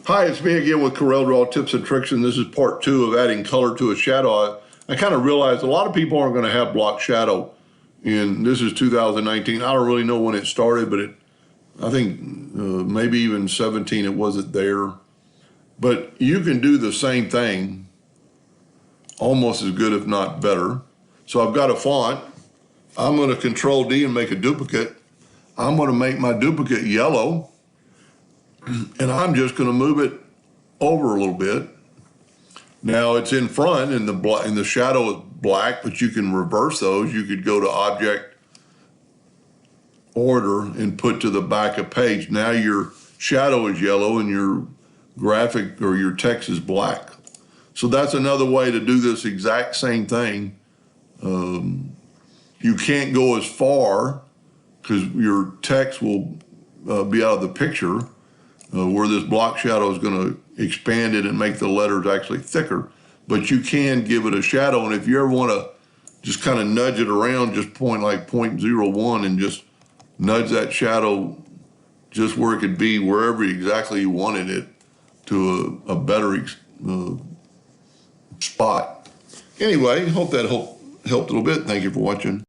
Hi, it's me again with Corel Draw Tips and Tricks, and this is part 2 of adding color to a shadow. I kind of realized a lot of people aren't going to have block shadow, and this is 2019. I don't really know when it started, but I think maybe even 17 it wasn't there. But you can do the same thing, almost as good if not better. So I've got a font. I'm going to Control D and make a duplicate. I'm going to make my duplicate yellow. And I'm just going to move it over a little bit. Now it's in front and the shadow is black, but you can reverse those. You could go to Object, Order, and put to the back of page. Now your shadow is yellow and your graphic or your text is black. So that's another way to do this exact same thing. You can't go as far because your text will be out of the picture. Where this block shadow is going to expand it and make the letters actually thicker. But you can give it a shadow, and if you ever want to just kind of nudge it around, just point like 0.01 and just nudge that shadow just where it could be, wherever exactly you wanted it, to a better spot. Anyway, hope that helped a little bit. Thank you for watching.